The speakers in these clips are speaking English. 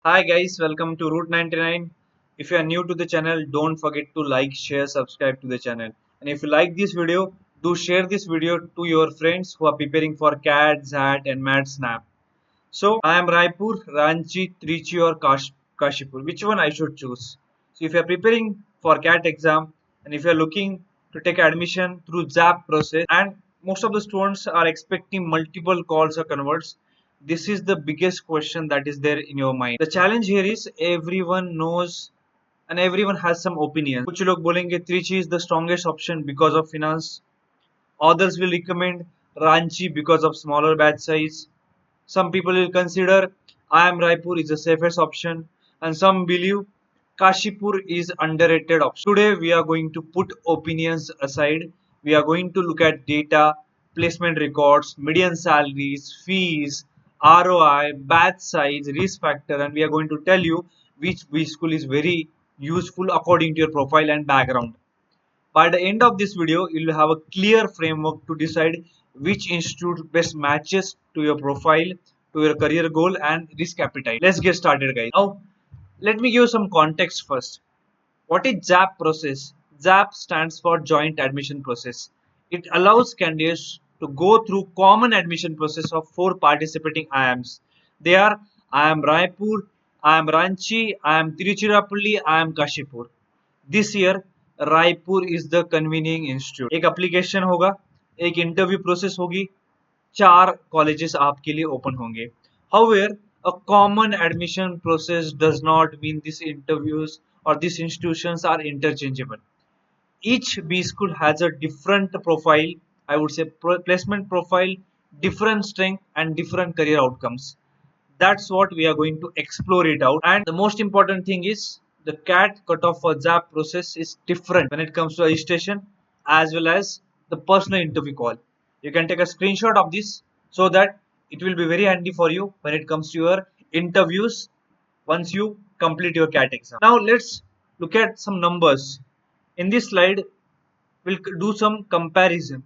Hi guys, welcome to Route 99. If you are new to the channel, don't forget to like, share, subscribe to the channel. And if you like this video, do share this video to your friends who are preparing for CAT, ZAT and MAT SNAP. So I am Raipur, Ranchi, Trichy or Kashipur. Which one I should choose? So if you are preparing for CAT exam and if you are looking to take admission through ZAP process and most of the students are expecting multiple calls or converts, this is the biggest question that is there in your mind. The challenge here is everyone knows and everyone has some opinion. कुछ लोग बोलेंगे Trichy is the strongest option because of finance. Others will recommend Ranchi because of smaller batch size. Some people will consider IIM Raipur is the safest option, and some believe Kashipur is underrated option. Today we are going to put opinions aside. We are going to look at data, placement records, median salaries, fees, ROI, batch size, risk factor, and we are going to tell you which B school is very useful according to your profile and background. By the end of this video, you'll have a clear framework to decide which institute best matches to your profile, to your career goal and risk appetite. Let's get started guys. Now, let me give you some context first. What is ZAP process? ZAP stands for Joint Admission Process. It allows candidates to go through common admission process of four participating IIMs. They are IIM Raipur, IIM Ranchi, IIM Tiruchirappalli, IIM Kashipur. This year Raipur is the convening institute. एक application होगा, एक interview process होगी, चार colleges आपके लिए open होंगे. However a common admission process does not mean these interviews or these institutions are interchangeable. Each B school has a different profile, I would say placement profile, different strength and different career outcomes. That's what we are going to explore it out. And the most important thing is the CAT cutoff for ZAP process is different when it comes to registration as well as the personal interview call. You can take a screenshot of this so that it will be very handy for you when it comes to your interviews once you complete your CAT exam. Now let's look at some numbers. In this slide, we'll do some comparison.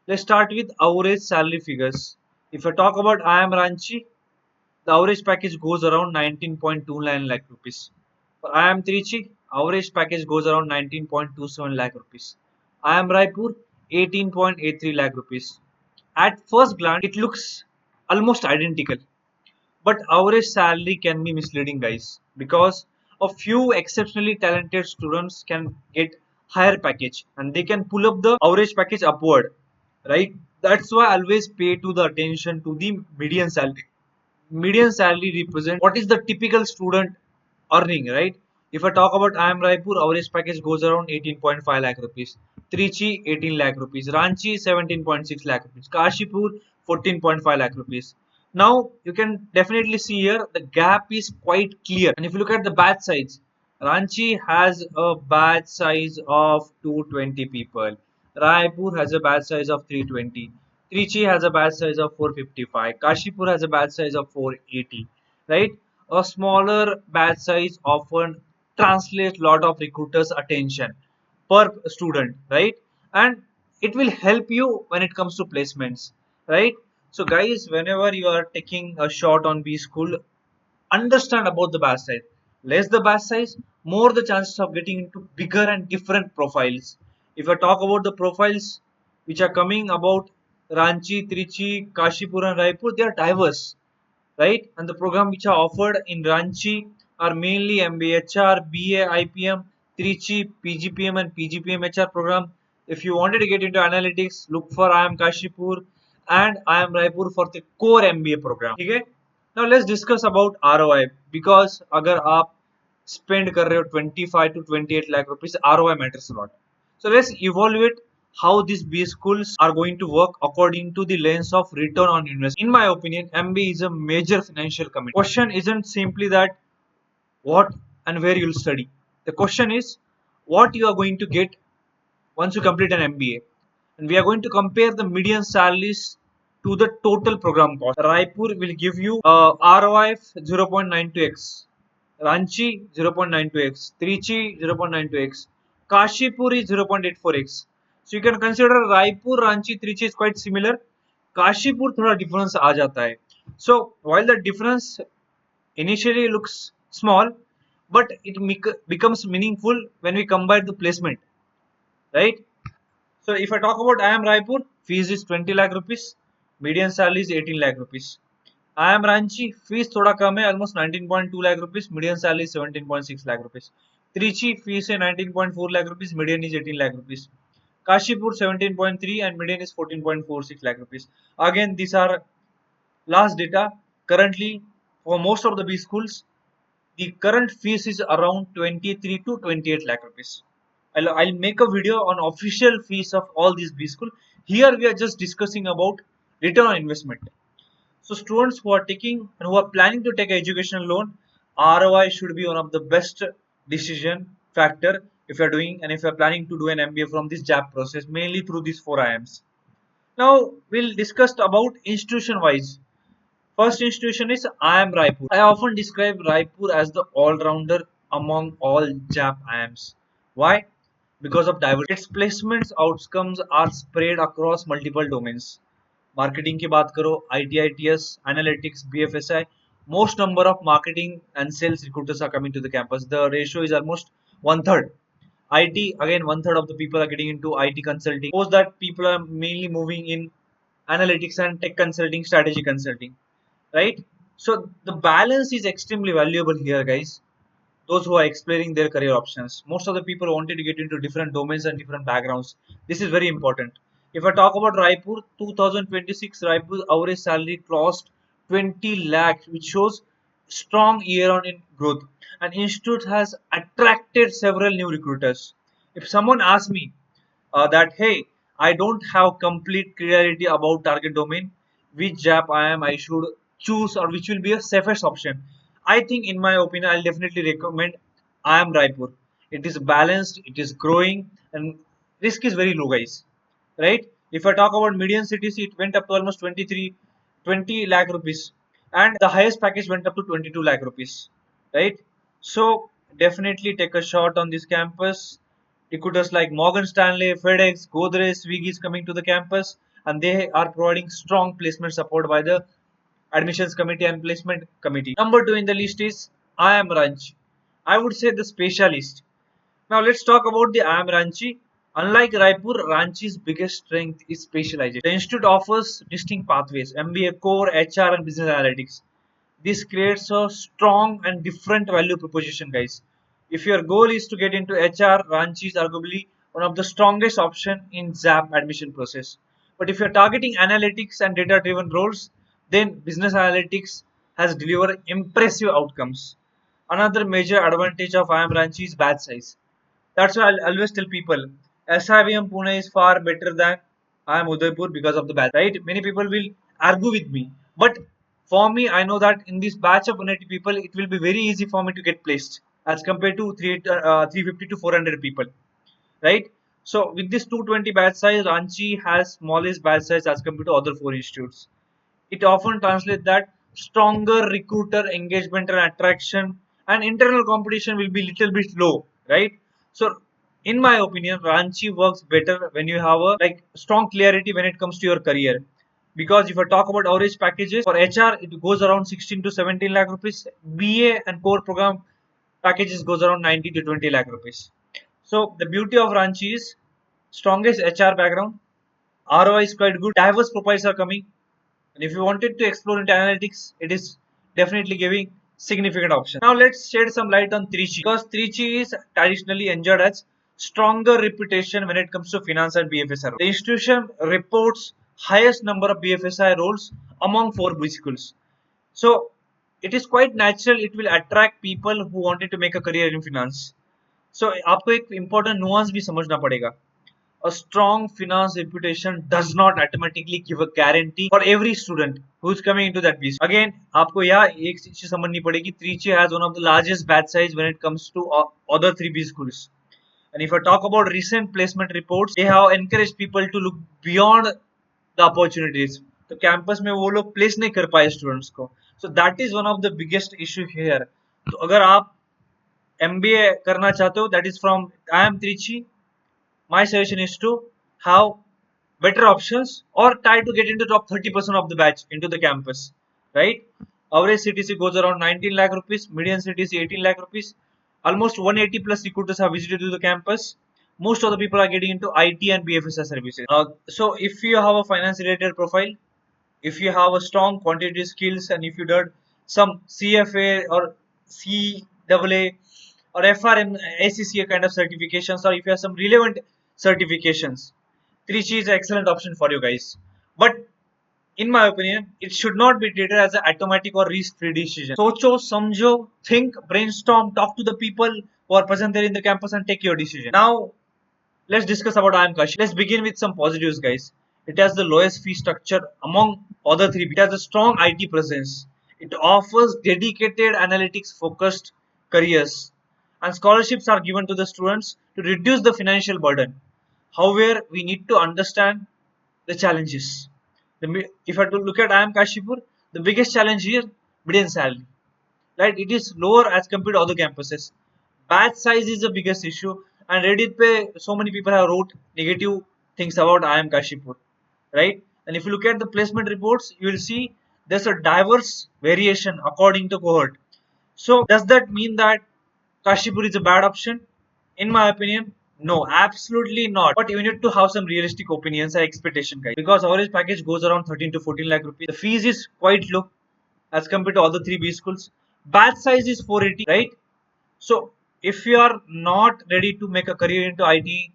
Let's start with average salary figures. If I talk about IIM Ranchi, the average package goes around 19.29 lakh rupees. For IIM Trichy, average package goes around 19.27 lakh rupees. IIM Raipur, 18.83 lakh rupees. At first glance, it looks almost identical, but average salary can be misleading, guys, because a few exceptionally talented students can get higher package and they can pull up the average package upward, right? That's why I always pay to the attention to the median salary. Median salary represent what is the typical student earning, right? If I talk about IIM Raipur, average package goes around 18.5 lakh rupees. Trichy 18 lakh rupees. Ranchi 17.6 lakh rupees. Kashipur 14.5 lakh rupees. Now you can definitely see here the gap is quite clear. And if you look at the batch size, Ranchi has a batch size of 220 people. Raipur has a batch size of 320. Trichy has a batch size of 455. Kashipur has a batch size of 480. Right? A smaller batch size often translates lot of recruiters' attention per student, right? And it will help you when it comes to placements, right? So, guys, whenever you are taking a shot on B school, understand about the batch size. Less the batch size, more the chances of getting into bigger and different profiles. If I talk about the profiles which are coming about Ranchi, Trichy, Kashipur, and Raipur, they are diverse, right? And the program which are offered in Ranchi are mainly MBHR, BA, IPM, Trichy, PGPM, and PGPM HR program. If you wanted to get into analytics, look for IIM Kashipur and IIM Raipur for the core MBA program. Okay? Now let's discuss about ROI because अगर आप spend कर रहे हो 25 to 28 lakh rupees, ROI matters a lot. So let's evaluate how these B schools are going to work according to the lens of return on investment. In my opinion, MBA is a major financial commitment. Question isn't simply that what and where you'll study. The question is what you are going to get once you complete an MBA. And we are going to compare the median salaries to the total program cost. Raipur will give you ROI 0.92x, Ranchi 0.92x, Trichy 0.92x, Kashipur is 0.84x. So you can consider Raipur, Ranchi, Trichy is quite similar. Kashipur थोड़ा difference आ जाता है. So while the difference initially looks small, but it becomes meaningful when we combine the placement, right? So if I talk about IIM Raipur, fees is 20 lakh rupees, median salary is 18 lakh rupees. IIM Ranchi, fees thoda kam hai, almost 19.2 lakh rupees, median salary is 17.6 lakh rupees. Trichy, fees is 19.4 lakh rupees, median is 18 lakh rupees. Kashipur 17.3 and median is 14.46 lakh rupees. Again, these are last data. Currently, for most of the B schools, the current fees is around 23 to 28 lakh rupees. I'll make a video on official fees of all these B school. Here we are just discussing about return on investment. So students who are taking and who are planning to take an educational loan, ROI should be one of the best decision factor if you are doing and if you are planning to do an MBA from this JAP process, mainly through these four IIMs. Now we'll discuss about institution wise. First institution is IIM Raipur. I often describe Raipur as the all-rounder among all JAP IIMs. Why? Because of diversity. Its placements outcomes are spread across multiple domains. Marketing की बात करो, IT, ITS, analytics, BFSI, most number of marketing and sales recruiters are coming to the campus. The ratio is almost one third. IT, again, one third of the people are getting into IT consulting. Suppose that people are mainly moving in analytics and tech consulting, strategy consulting, right? So the balance is extremely valuable here, guys. Those who are exploring their career options, most of the people wanted to get into different domains and different backgrounds. This is very important. If I talk about Raipur, 2026 Raipur average salary crossed 20 lakhs, which shows strong year on in growth. And institute has attracted several new recruiters. If someone asks me that hey, I don't have complete clarity about target domain, which JAP I should choose or which will be a safest option. I think in my opinion I'll definitely recommend IIM Raipur. It is balanced, it is growing, and risk is very low, guys. Right? If I talk about median cities, it went up to almost 20 lakh rupees, and the highest package went up to 22 lakh rupees. Right? So definitely take a shot on this campus. Recruiters like Morgan Stanley, FedEx, Godrej, Swiggy is coming to the campus, and they are providing strong placement support by the admissions committee and placement committee. Number two in the list is IIM Ranchi. I would say the specialist. Now let's talk about the IIM Ranchi. Unlike Raipur, Ranchi's biggest strength is specialization. The institute offers distinct pathways: MBA, core, HR, and business analytics. This creates a strong and different value proposition, guys. If your goal is to get into HR, Ranchi is arguably one of the strongest option in ZAP admission process. But if you're targeting analytics and data driven roles, then business analytics has delivered impressive outcomes. Another major advantage of IIM Ranchi is batch size. That's why I'll always tell people SIVM Pune is far better than IIM Udaipur because of the batch, right? Many people will argue with me, but for me, I know that in this batch of 180 people, it will be very easy for me to get placed as compared to 350 to 400 people, right? So with this 220 batch size, Ranchi has smallest batch size as compared to other four institutes. It often translates that stronger recruiter engagement and attraction, and internal competition will be little bit low, right? So in my opinion, Ranchi works better when you have a like strong clarity when it comes to your career. Because if I talk about average packages for HR, it goes around 16 to 17 lakh rupees. BA and core program packages goes around 90 to 20 lakh rupees. So the beauty of Ranchi is strongest HR background, ROI is quite good, diverse profiles are coming, and if you wanted to explore into analytics, it is definitely giving significant options. Now let's shed some light on Trichy because Trichy is traditionally enjoyed as stronger reputation when it comes to finance and BFSI roles. The institution reports highest number of BFSI roles among four B schools. So it is quite natural it will attract people who wanted to make a career in finance. So आपको एक important nuance भी समझना पड़ेगा. A strong finance reputation does not automatically give a guarantee for every student who is coming into that piece. Again, आपको यहाँ एक चीज समझनी पड़ेगी. Trichy has one of the largest batch size when it comes to other three B schools. And if I talk about recent placement reports, they have encouraged people to look beyond the opportunities. तो campus में वो लोग place नहीं कर पाए students को. So that is one of the biggest issue here. तो अगर आप MBA करना चाहते हो, that is from IIM Trichy, my suggestion is to have better options or try to get into top 30% of the batch into the campus. right? Average CTC goes around 19 lakh rupees, median CTC 18 lakh rupees. Almost 180 plus recruiters have visited to the campus. Most of the people are getting into IT and BFSI services. So if you have a finance related profile, if you have a strong quantitative skills, and if you did some CFA or CAA or FRM, ACCA kind of certifications, or if you have some relevant certifications, Trichy is an excellent option for you guys. But in my opinion, it should not be treated as an automatic or risk-free decision. Socho, samjo, think, brainstorm, talk to the people who are present there in the campus and take your decision. Now, let's discuss about IIM Kashipur. Let's begin with some positives, guys. It has the lowest fee structure among other three. It has a strong IT presence. It offers dedicated analytics-focused careers, and scholarships are given to the students to reduce the financial burden. However, we need to understand the challenges. If I to look at IIM Kashipur, the biggest challenge here, median salary, right? It is lower as compared to other campuses. Batch size is the biggest issue, and Reddit pe so many people have wrote negative things about IIM Kashipur, right? And if you look at the placement reports, you will see there's a diverse variation according to cohort. So does that mean that Kashipur is a bad option? In my opinion, no, absolutely not. But you need to have some realistic opinions and expectation, guys. Because average package goes around 13 to 14 lakh rupees. The fees is quite low as compared to other three B schools. Batch size is 480, right? So if you are not ready to make a career into IT,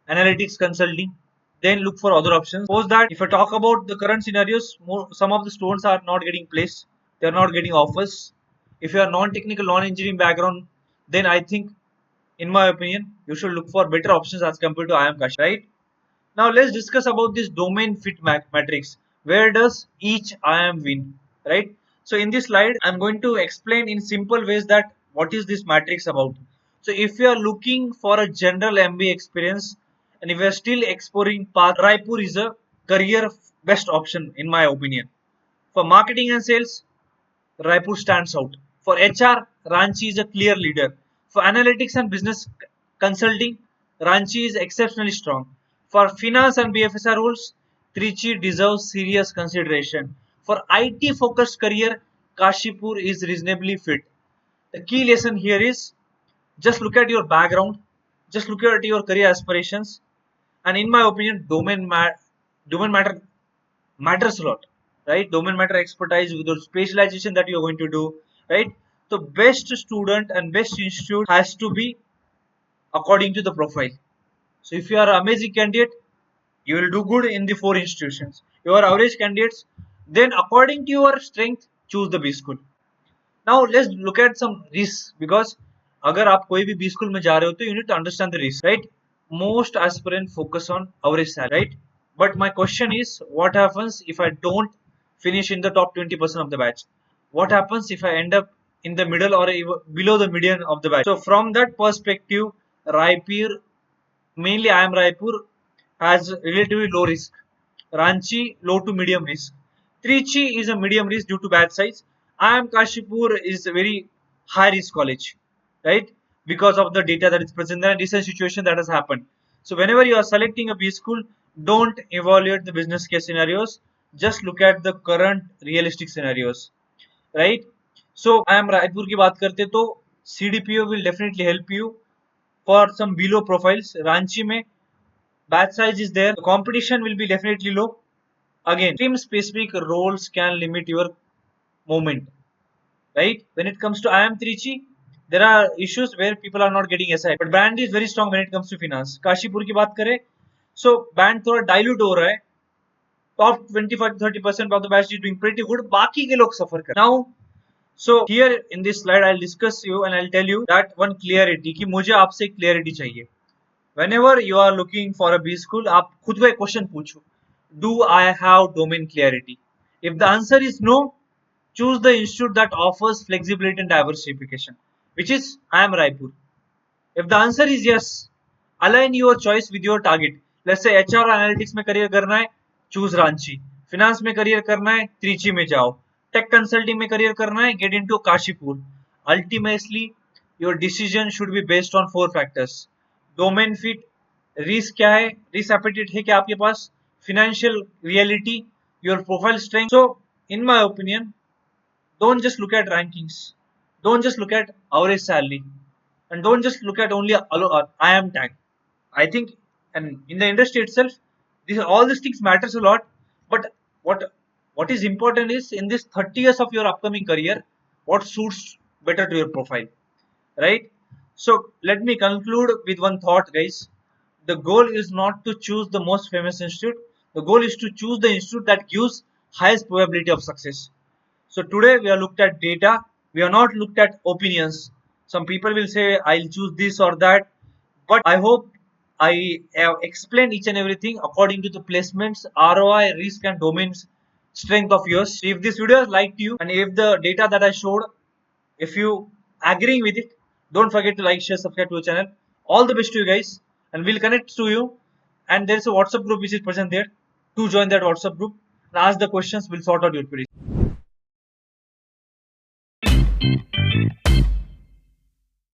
analytics consulting, then look for other options. Suppose that if I talk about the current scenarios, some of the students are not getting placed, they are not getting offers. If you are non-technical, non-engineering background, then I think, in my opinion, you should look for better options as compared to IIM Kashipur, right? Now let's discuss about this domain fit matrix. Where does each IIM win, right? So in this slide, I'm going to explain in simple ways that what is this matrix about. So if you are looking for a general MBA experience, and if you are still exploring path, Raipur is a career best option in my opinion. For marketing and sales, Raipur stands out. For HR, Ranchi is a clear leader. For analytics and business consulting, Ranchi is exceptionally strong. For finance and BFSI roles, Trichy deserves serious consideration. For IT focused career, Kashipur is reasonably fit. The key lesson here is just look at your background, just look at your career aspirations, and in my opinion, domain matters a lot, right? Domain matter expertise with the specialization that you're going to do, right? The best student and best institute has to be according to the profile. So if you are an amazing candidate, you will do good in the four institutions. You are average candidates, then according to your strength, choose the B school. Now let's look at some risks, because अगर आप कोई भी B school में जा रहे हो तो you need to understand the risk, right? Most aspirants focus on average salary, right? But my question is, what happens if I don't finish in the top 20% of the batch? What happens if I end up in the middle or below the median of the batch? So from that perspective, Raipur, mainly IIM Raipur, has relatively low risk. Ranchi, low to medium risk. Trichy is a medium risk due to bad size. IIM Kashipur is a very high risk college, right? Because of the data that is present there and recent situation that has happened. So whenever you are selecting a B school, don't evaluate the business case scenarios. Just look at the current realistic scenarios, right? So I am Raipur की बात करते तो CDPO will definitely help you for some below profiles. Ranchi में batch size is there. The competition will be definitely low. Again, stream specific roles can limit your movement, right? When it comes to IIM Trichy, there are issues where people are not getting SI, but band is very strong when it comes to finance. Kashipur की बात करें, so band थोड़ा dilute हो रहा है. Top 25 to 30% of the batch is doing pretty good. बाकी के लोग suffer कर. Now, so here in this slide, I'll discuss you and I'll tell you that one clarity कि मुझे आपसे clarity चाहिए. Whenever you are looking for a B school, आप खुद को एक क्वेश्चन पूछो. Do I have domain clarity? If the answer is no, choose the institute that offers flexibility and diversification, which is IIM Raipur. If the answer is yes, align your choice with your target. Let's say HR analytics में career करना है, choose Ranchi. Finance में career करना है, Trichy में जाओ. Tech consulting में career करना है, get into Kashipur. Ultimately, your decision should be based on four factors. Domain fit, risk क्या है, risk appetite है क्या आपके पास, financial reality, your profile strength. So, in my opinion, Don't just look at rankings. Don't just look at average salary, and don't just look at only IIM tag. I think, and in the industry itself, all these things matters a lot. But what what is important is in this 30 years of your upcoming career, what suits better to your profile, right? So let me conclude with one thought, guys. The goal is not to choose the most famous institute. The goal is to choose the institute that gives highest probability of success. So today we have looked at data. We have not looked at opinions. Some people will say I'll choose this or that, but I hope I have explained each and everything according to the placements, ROI, risk, and domains strength of yours. If this video has liked you, and if the data that I showed, if you agreeing with it, don't forget to like, share, subscribe to the channel. All the best to you guys, and we'll connect to you. And there is a WhatsApp group which is present there. To join that WhatsApp group and ask the questions. We'll sort out your queries.